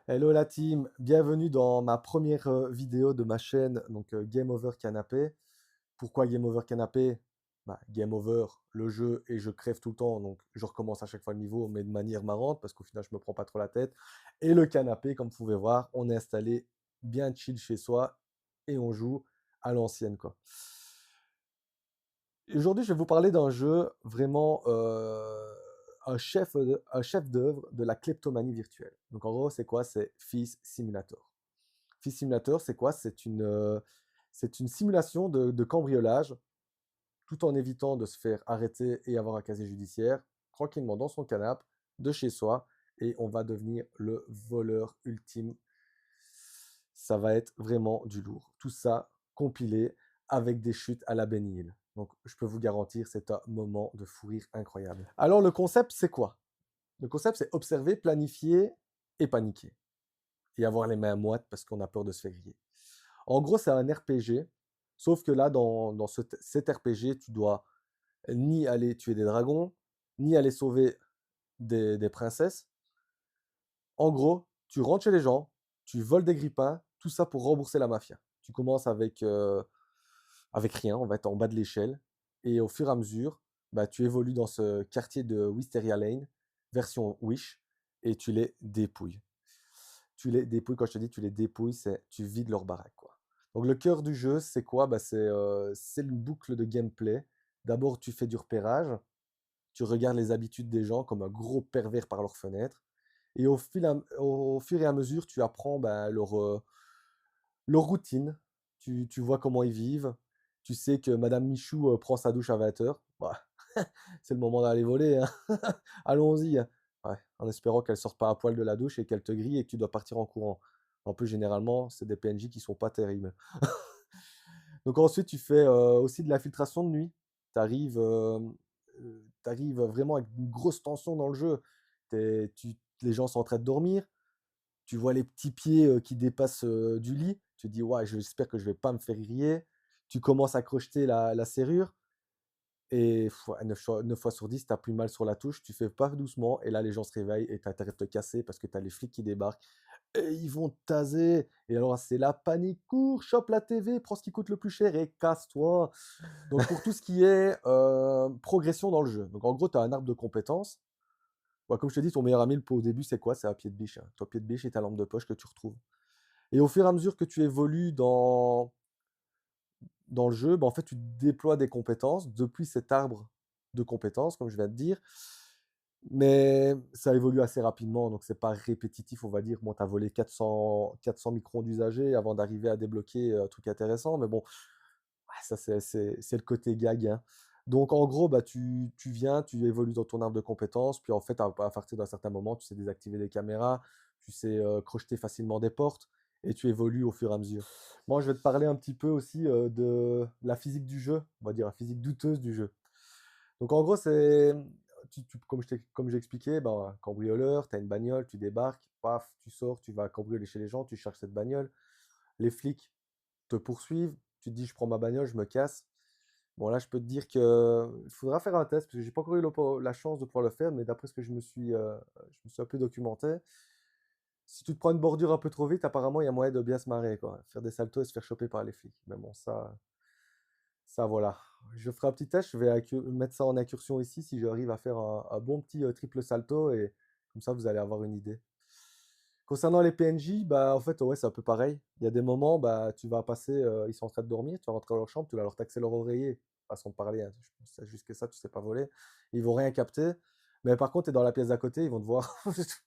Hello la team, bienvenue dans ma première vidéo de ma chaîne, donc Game Over Canapé. Pourquoi Game Over Canapé? Game Over, le jeu, et je crève tout le temps, donc je recommence à chaque fois le niveau, mais de manière marrante, parce qu'au final je me prends pas trop la tête. Et le canapé, comme vous pouvez voir, on est installé bien chill chez soi, et on joue à l'ancienne, quoi. Aujourd'hui, je vais vous parler d'un jeu vraiment un chef d'œuvre de la kleptomanie virtuelle. Donc en gros, c'est quoi? C'est Feast Simulator. Feast Simulator, c'est quoi? C'est une simulation de cambriolage, tout en évitant de se faire arrêter et avoir un casier judiciaire, tranquillement dans son canapé, de chez soi, et on va devenir le voleur ultime. Ça va être vraiment du lourd. Tout ça compilé avec des chutes à la Benny Hill. Donc, je peux vous garantir, c'est un moment de fou rire incroyable. Alors, le concept, c'est quoi? Le concept, c'est observer, planifier et paniquer. Et avoir les mains moites parce qu'on a peur de se faire griller. En gros, c'est un RPG, sauf que là, dans cet RPG, tu dois ni aller tuer des dragons, ni aller sauver des princesses. En gros, tu rentres chez les gens, tu voles des grippins, tout ça pour rembourser la mafia. Tu commences avec rien, on va être en bas de l'échelle, et au fur et à mesure, tu évolues dans ce quartier de Wisteria Lane, version Wish, et tu les dépouilles. Tu les dépouilles, quand je te dis tu les dépouilles, c'est tu vides leur baraque, quoi. Donc le cœur du jeu, c'est quoi? C'est une boucle de gameplay. D'abord, tu fais du repérage, tu regardes les habitudes des gens comme un gros pervers par leur fenêtre. Et au fur et à mesure, tu apprends leur routine. Tu vois comment ils vivent. Tu sais que Madame Michou prend sa douche à 20h. C'est le moment d'aller voler, hein. Allons-y, hein. Ouais, en espérant qu'elle sorte pas à poil de la douche et qu'elle te grille et que tu dois partir en courant. En plus, généralement, c'est des PNJ qui sont pas terribles. Donc ensuite, tu fais aussi de la filtration de nuit. Tu arrives vraiment avec une grosse tension dans le jeu. Les gens sont en train de dormir. Tu vois les petits pieds qui dépassent du lit. Tu te dis, ouais, j'espère que je vais pas me faire griller. Tu commences à crocheter la serrure. Et 9 fois sur 10, tu as plus mal sur la touche. Tu fais pas doucement. Et là, les gens se réveillent et tu as intérêt de te casser parce que tu as les flics qui débarquent. Et ils vont te taser. Et alors, c'est la panique. Cours, chope la TV, prends ce qui coûte le plus cher et casse-toi. Donc, pour tout ce qui est progression dans le jeu. Donc, en gros, tu as un arbre de compétences. Ouais, comme je te dis, ton meilleur ami au début, c'est quoi? C'est un pied de biche, hein. Ton pied de biche et ta lampe de poche que tu retrouves. Et au fur et à mesure que tu évolues dans le jeu, en fait, tu déploies des compétences depuis cet arbre de compétences, comme je viens de dire. Mais ça évolue assez rapidement, donc c'est pas répétitif, on va dire. Bon, tu as volé 400 microns d'usagers avant d'arriver à débloquer un truc intéressant, mais bon, ouais, ça c'est le côté gag, hein. Donc en gros, tu viens, tu évolues dans ton arbre de compétences, puis en fait, à partir d'un certain moment, tu sais désactiver les caméras, tu sais crocheter facilement des portes, et tu évolues au fur et à mesure. Moi, je vais te parler un petit peu aussi de la physique du jeu, on va dire la physique douteuse du jeu. Donc en gros, comme j'ai expliqué, cambrioleur, tu as une bagnole, tu débarques, paf, tu sors, tu vas cambrioler chez les gens, tu cherches cette bagnole. Les flics te poursuivent, tu te dis je prends ma bagnole, je me casse. Bon là, je peux te dire que il faudra faire un test parce que j'ai pas encore eu la chance de pouvoir le faire, mais d'après ce que je me suis un peu documenté. Si tu te prends une bordure un peu trop vite, apparemment il y a moyen de bien se marrer, quoi. Faire des saltos et se faire choper par les flics. Mais bon, ça, voilà. Je ferai un petit test, je vais mettre ça en incursion ici si j'arrive à faire un bon petit triple salto et comme ça vous allez avoir une idée. Concernant les PNJ, en fait, ouais, c'est un peu pareil. Il y a des moments, tu vas passer, ils sont en train de dormir, tu vas rentrer dans leur chambre, tu vas leur taxer leur oreiller, façon de parler, hein, c'est juste que ça, tu sais pas voler. Ils vont rien capter. Mais par contre, tu es dans la pièce d'à côté, ils vont te voir.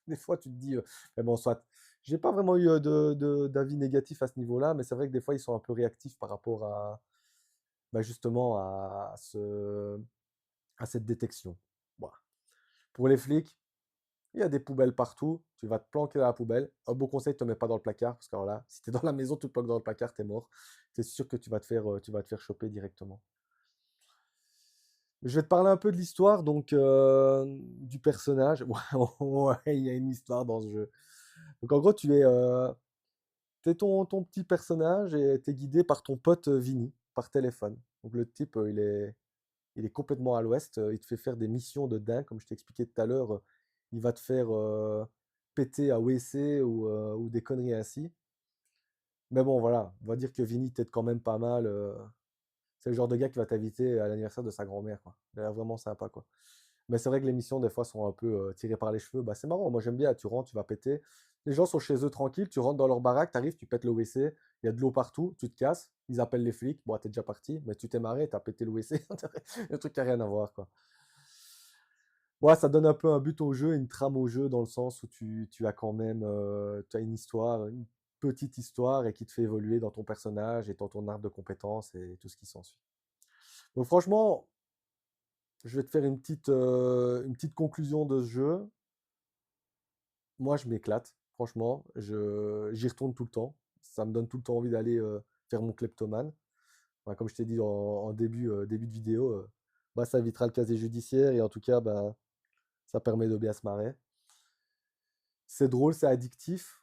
Des fois, tu te dis, mais bon, soit. J'ai pas vraiment eu d'avis négatif à ce niveau-là, mais c'est vrai que des fois, ils sont un peu réactifs par rapport justement à cette détection. Voilà. Pour les flics, il y a des poubelles partout, tu vas te planquer dans la poubelle. Un beau conseil, ne te mets pas dans le placard, parce que alors là, si tu es dans la maison, tu te planques dans le placard, tu es mort. C'est sûr que tu vas te faire choper directement. Je vais te parler un peu de l'histoire, donc du personnage. Ouais, il y a une histoire dans ce jeu. Donc en gros, t'es ton petit personnage et tu es guidé par ton pote Vinny, par téléphone. Donc le type, il est complètement à l'ouest. Il te fait faire des missions de dingue, comme je t'ai expliqué tout à l'heure. Il va te faire péter à WC ou des conneries ainsi. Mais bon, voilà, on va dire que Vinny t'aide quand même pas mal. C'est le genre de gars qui va t'inviter à l'anniversaire de sa grand-mère, quoi. Il a l'air vraiment sympa, quoi. Mais c'est vrai que les missions, des fois, sont un peu tirées par les cheveux. Bah, c'est marrant, moi j'aime bien, tu rentres, tu vas péter. Les gens sont chez eux tranquilles, tu rentres dans leur baraque, tu arrives, tu pètes le WC, il y a de l'eau partout, tu te casses, ils appellent les flics, bon, t'es déjà parti, mais tu t'es marré, t'as pété le WC, le truc qui n'a rien à voir, quoi. Ouais, ça donne un peu un but au jeu, une trame au jeu, dans le sens où tu as quand même tu as une histoire, une petite histoire, et qui te fait évoluer dans ton personnage et dans ton arbre de compétences et tout ce qui s'ensuit. Donc franchement, je vais te faire une petite conclusion de ce jeu. Moi, je m'éclate, franchement. J'y retourne tout le temps. Ça me donne tout le temps envie d'aller faire mon kleptomane. Enfin, comme je t'ai dit en début de vidéo, bah, ça évitera le casier judiciaire et en tout cas, bah, ça permet de bien se marrer. C'est drôle, c'est addictif.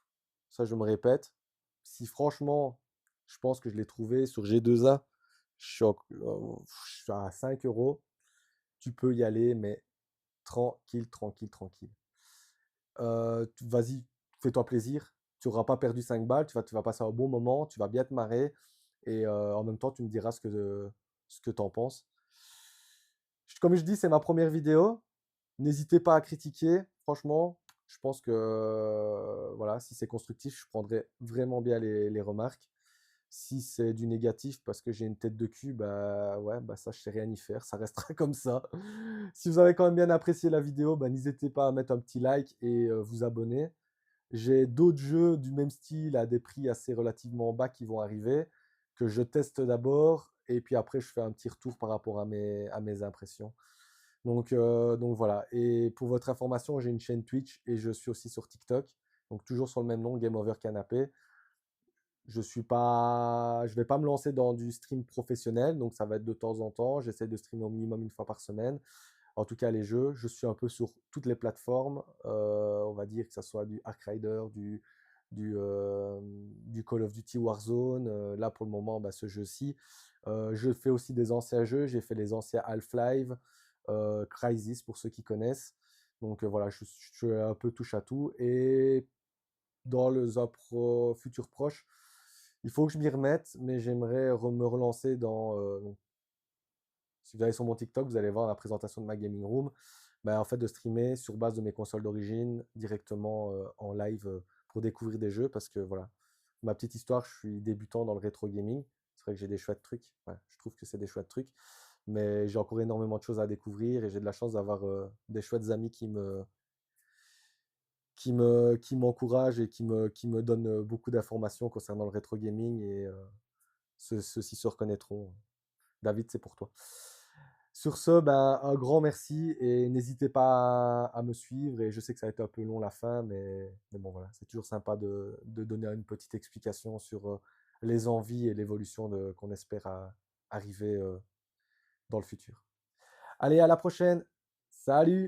Ça, je me répète. Si franchement, je pense que je l'ai trouvé sur G2A, je suis à 5 euros. Tu peux y aller, mais tranquille, tranquille, tranquille. Vas-y, fais-toi plaisir. Tu n'auras pas perdu 5 balles, tu vas passer un bon moment, tu vas bien te marrer. Et en même temps, tu me diras ce que tu en penses. Comme je dis, c'est ma première vidéo. N'hésitez pas à critiquer. Franchement, je pense que voilà, si c'est constructif, je prendrai vraiment bien les remarques. Si c'est du négatif parce que j'ai une tête de cul, bah ouais, bah ça je sais rien y faire, ça restera comme ça. Si vous avez quand même bien apprécié la vidéo, bah n'hésitez pas à mettre un petit like et vous abonner. J'ai d'autres jeux du même style à des prix assez relativement bas qui vont arriver, que je teste d'abord, et puis après je fais un petit retour par rapport à mes impressions. Donc voilà. Et pour votre information, j'ai une chaîne Twitch et je suis aussi sur TikTok. Donc toujours sur le même nom, Game Over Canapé. Je vais pas me lancer dans du stream professionnel, donc ça va être de temps en temps. J'essaie de streamer au minimum une fois par semaine. En tout cas, les jeux, je suis un peu sur toutes les plateformes. On va dire que ça soit du Ark Rider, du Call of Duty Warzone. Là, pour le moment, bah, ce jeu-ci. Je fais aussi des anciens jeux. J'ai fait les anciens Half-Life, Crysis pour ceux qui connaissent. Donc voilà, je suis un peu touche à tout. Et dans le futur proche, il faut que je m'y remette, mais j'aimerais me relancer si vous allez sur mon TikTok, vous allez voir la présentation de ma gaming room. Bah, en fait, de streamer sur base de mes consoles d'origine directement en live pour découvrir des jeux parce que voilà, ma petite histoire, je suis débutant dans le rétro gaming. C'est vrai que j'ai des chouettes trucs. Ouais, je trouve que c'est des chouettes trucs. Mais j'ai encore énormément de choses à découvrir et j'ai de la chance d'avoir des chouettes amis qui m'encouragent et qui me donnent beaucoup d'informations concernant le rétro gaming et ceux-ci se reconnaîtront. David, c'est pour toi. Sur ce, ben, un grand merci et n'hésitez pas à me suivre. Et je sais que ça a été un peu long la fin, mais bon, voilà, c'est toujours sympa de donner une petite explication sur les envies et l'évolution qu'on espère arriver dans le futur. Allez, à la prochaine. Salut!